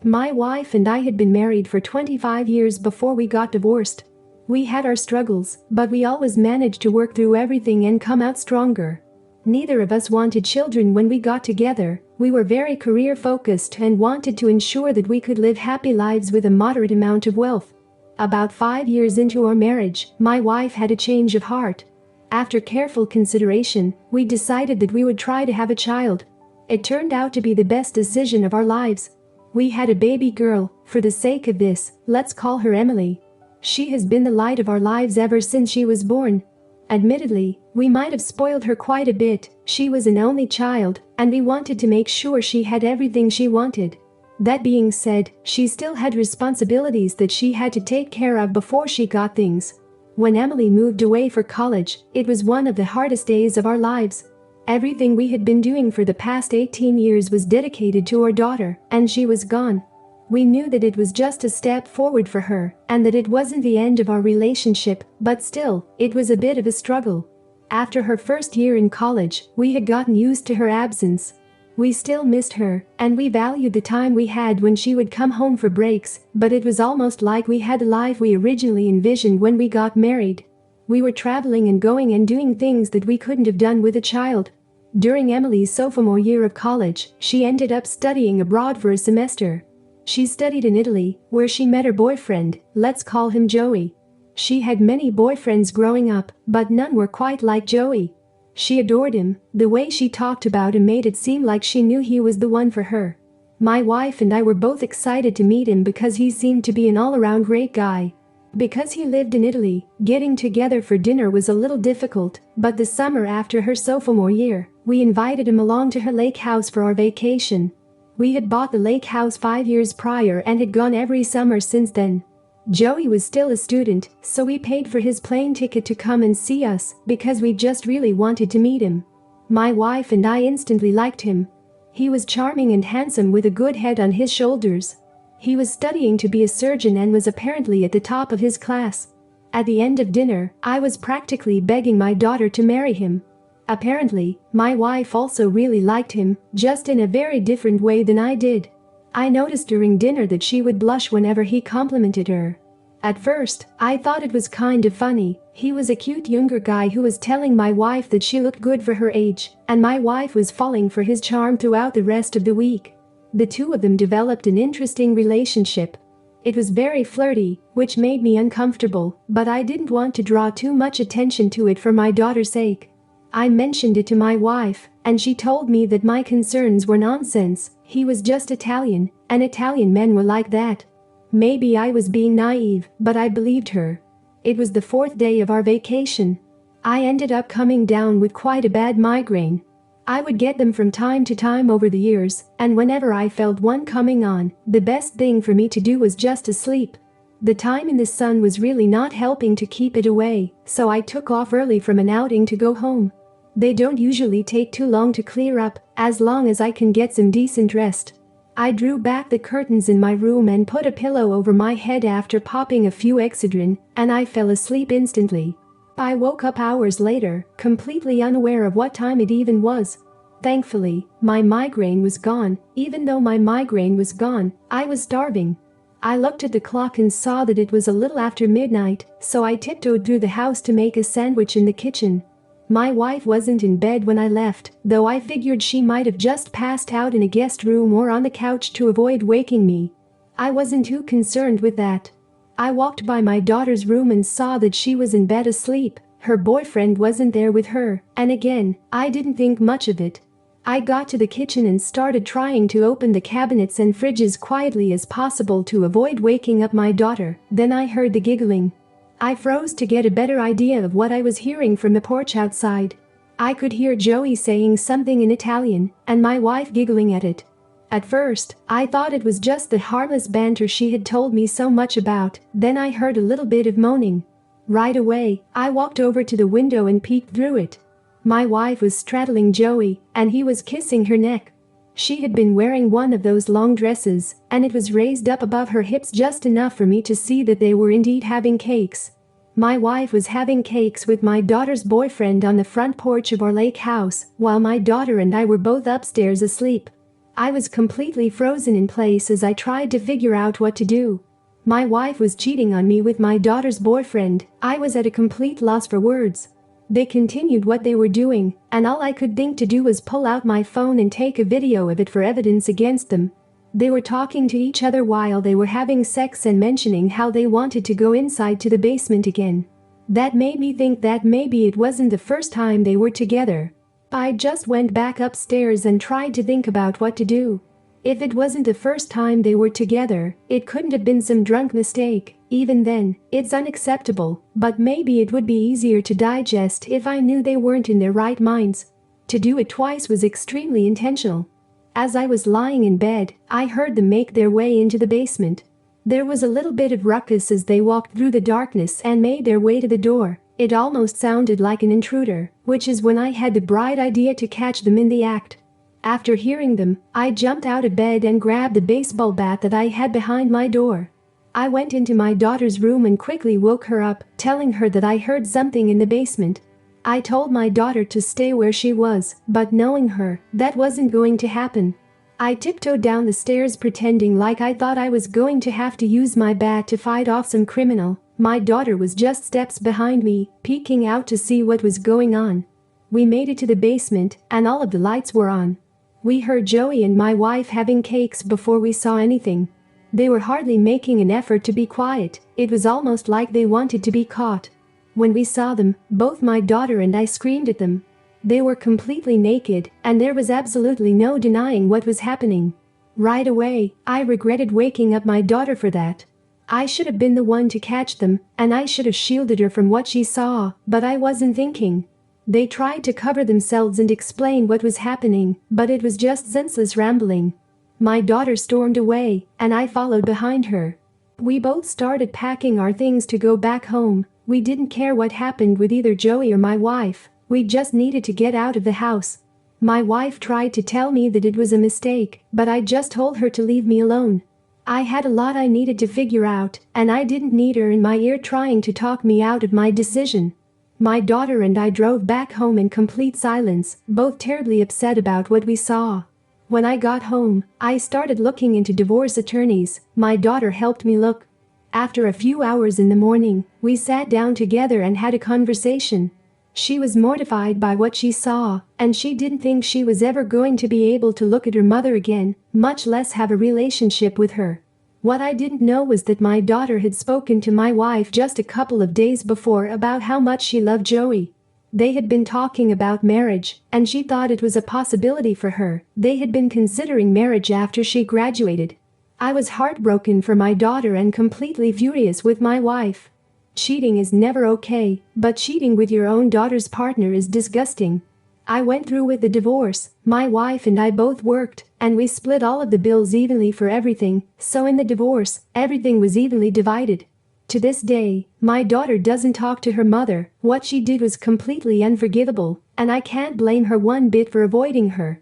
My wife and I had been married for 25 years before we got divorced. We had our struggles, but we always managed to work through everything and come out stronger. Neither of us wanted children when we got together. We were very career-focused and wanted to ensure that we could live happy lives with a moderate amount of wealth. About 5 years into our marriage, my wife had a change of heart. After careful consideration, we decided that we would try to have a child. It turned out to be the best decision of our lives. We had a baby girl. For the sake of this, let's call her Emily. She has been the light of our lives ever since she was born. Admittedly, we might have spoiled her quite a bit. She was an only child, and we wanted to make sure she had everything she wanted. That being said, she still had responsibilities that she had to take care of before she got things. When Emily moved away for college, it was one of the hardest days of our lives. Everything we had been doing for the past 18 years was dedicated to our daughter, and she was gone. We knew that it was just a step forward for her, and that it wasn't the end of our relationship, but still, it was a bit of a struggle. After her first year in college, we had gotten used to her absence. We still missed her, and we valued the time we had when she would come home for breaks, but it was almost like we had the life we originally envisioned when we got married. We were traveling and going and doing things that we couldn't have done with a child. During Emily's sophomore year of college, she ended up studying abroad for a semester. She studied in Italy, where she met her boyfriend, let's call him Joey. She had many boyfriends growing up, but none were quite like Joey. She adored him. The way she talked about him made it seem like she knew he was the one for her. My wife and I were both excited to meet him because he seemed to be an all-around great guy. Because he lived in Italy, getting together for dinner was a little difficult, but the summer after her sophomore year, we invited him along to her lake house for our vacation. We had bought the lake house 5 years prior and had gone every summer since then. Joey was still a student, so we paid for his plane ticket to come and see us because we just really wanted to meet him. My wife and I instantly liked him. He was charming and handsome with a good head on his shoulders. He was studying to be a surgeon and was apparently at the top of his class. At the end of dinner, I was practically begging my daughter to marry him. Apparently, my wife also really liked him, just in a very different way than I did. I noticed during dinner that she would blush whenever he complimented her. At first, I thought it was kind of funny. He was a cute younger guy who was telling my wife that she looked good for her age, and my wife was falling for his charm throughout the rest of the week. The two of them developed an interesting relationship. It was very flirty, which made me uncomfortable, but I didn't want to draw too much attention to it for my daughter's sake. I mentioned it to my wife, and she told me that my concerns were nonsense. He was just Italian, and Italian men were like that. Maybe I was being naive, but I believed her. It was the 4th day of our vacation. I ended up coming down with quite a bad migraine. I would get them from time to time over the years, and whenever I felt one coming on, the best thing for me to do was just to sleep. The time in the sun was really not helping to keep it away, so I took off early from an outing to go home. They don't usually take too long to clear up, as long as I can get some decent rest. I drew back the curtains in my room and put a pillow over my head after popping a few Excedrin, and I fell asleep instantly. I woke up hours later, completely unaware of what time it even was. Thankfully, my migraine was gone. Even though my migraine was gone, I was starving. I looked at the clock and saw that it was a little after midnight, so I tiptoed through the house to make a sandwich in the kitchen. My wife wasn't in bed when I left, though I figured she might have just passed out in a guest room or on the couch to avoid waking me. I wasn't too concerned with that. I walked by my daughter's room and saw that she was in bed asleep. Her boyfriend wasn't there with her, and again, I didn't think much of it. I got to the kitchen and started trying to open the cabinets and fridges quietly as possible to avoid waking up my daughter. Then I heard the giggling. I froze to get a better idea of what I was hearing from the porch outside. I could hear Joey saying something in Italian, and my wife giggling at it. At first, I thought it was just the harmless banter she had told me so much about. Then I heard a little bit of moaning. Right away, I walked over to the window and peeked through it. My wife was straddling Joey, and he was kissing her neck. She had been wearing one of those long dresses, and it was raised up above her hips just enough for me to see that they were indeed having cakes. My wife was having cakes with my daughter's boyfriend on the front porch of our lake house, while my daughter and I were both upstairs asleep. I was completely frozen in place as I tried to figure out what to do. My wife was cheating on me with my daughter's boyfriend. I was at a complete loss for words. They continued what they were doing, and all I could think to do was pull out my phone and take a video of it for evidence against them. They were talking to each other while they were having sex and mentioning how they wanted to go inside to the basement again. That made me think that maybe it wasn't the first time they were together. I just went back upstairs and tried to think about what to do. If it wasn't the first time they were together, it couldn't have been some drunk mistake. Even then, it's unacceptable, but maybe it would be easier to digest if I knew they weren't in their right minds. To do it twice was extremely intentional. As I was lying in bed, I heard them make their way into the basement. There was a little bit of ruckus as they walked through the darkness and made their way to the door. It almost sounded like an intruder, which is when I had the bright idea to catch them in the act. After hearing them, I jumped out of bed and grabbed the baseball bat that I had behind my door. I went into my daughter's room and quickly woke her up, telling her that I heard something in the basement. I told my daughter to stay where she was, but knowing her, that wasn't going to happen. I tiptoed down the stairs pretending like I thought I was going to have to use my bat to fight off some criminal. My daughter was just steps behind me, peeking out to see what was going on. We made it to the basement, and all of the lights were on. We heard Joey and my wife having cakes before we saw anything. They were hardly making an effort to be quiet. It was almost like they wanted to be caught. When we saw them, both my daughter and I screamed at them. They were completely naked, and there was absolutely no denying what was happening. Right away, I regretted waking up my daughter for that. I should have been the one to catch them, and I should have shielded her from what she saw, but I wasn't thinking. They tried to cover themselves and explain what was happening, but it was just senseless rambling. My daughter stormed away, and I followed behind her. We both started packing our things to go back home. We didn't care what happened with either Joey or my wife. We just needed to get out of the house. My wife tried to tell me that it was a mistake, but I just told her to leave me alone. I had a lot I needed to figure out, and I didn't need her in my ear trying to talk me out of my decision. My daughter and I drove back home in complete silence, both terribly upset about what we saw. When I got home, I started looking into divorce attorneys. My daughter helped me look. After a few hours in the morning, we sat down together and had a conversation. She was mortified by what she saw, and she didn't think she was ever going to be able to look at her mother again, much less have a relationship with her. What I didn't know was that my daughter had spoken to my wife just a couple of days before about how much she loved Joey. They had been talking about marriage, and she thought it was a possibility for her. They had been considering marriage after she graduated. I was heartbroken for my daughter and completely furious with my wife. Cheating is never okay, but cheating with your own daughter's partner is disgusting. I went through with the divorce. My wife and I both worked, and we split all of the bills evenly for everything, so in the divorce, everything was evenly divided. To this day, my daughter doesn't talk to her mother. What she did was completely unforgivable, and I can't blame her one bit for avoiding her.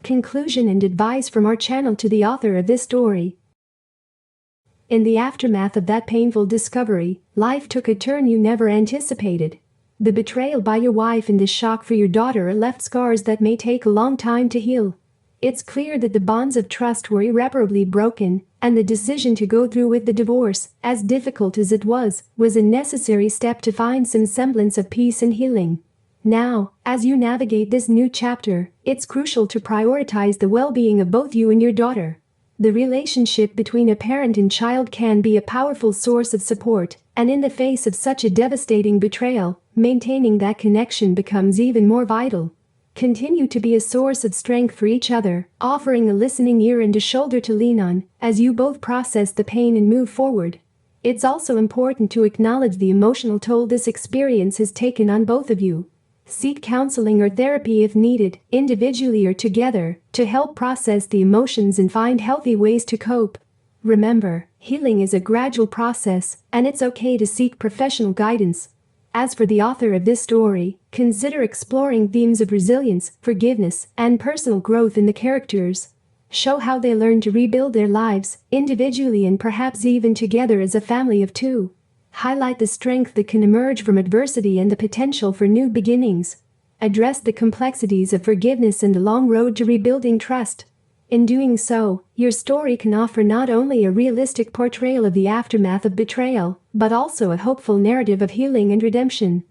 Conclusion and advice from our channel to the author of this story. In the aftermath of that painful discovery, life took a turn you never anticipated. The betrayal by your wife and the shock for your daughter left scars that may take a long time to heal. It's clear that the bonds of trust were irreparably broken, and the decision to go through with the divorce, as difficult as it was a necessary step to find some semblance of peace and healing. Now, as you navigate this new chapter, it's crucial to prioritize the well-being of both you and your daughter. The relationship between a parent and child can be a powerful source of support, and in the face of such a devastating betrayal, maintaining that connection becomes even more vital. Continue to be a source of strength for each other, offering a listening ear and a shoulder to lean on as you both process the pain and move forward. It's also important to acknowledge the emotional toll this experience has taken on both of you. Seek counseling or therapy if needed, individually or together, to help process the emotions and find healthy ways to cope. Remember, healing is a gradual process, and it's okay to seek professional guidance. As for the author of this story, consider exploring themes of resilience, forgiveness, and personal growth in the characters. Show how they learn to rebuild their lives, individually and perhaps even together as a family of two. Highlight the strength that can emerge from adversity and the potential for new beginnings. address the complexities of forgiveness and the long road to rebuilding trust. In doing so, your story can offer not only a realistic portrayal of the aftermath of betrayal, but also a hopeful narrative of healing and redemption.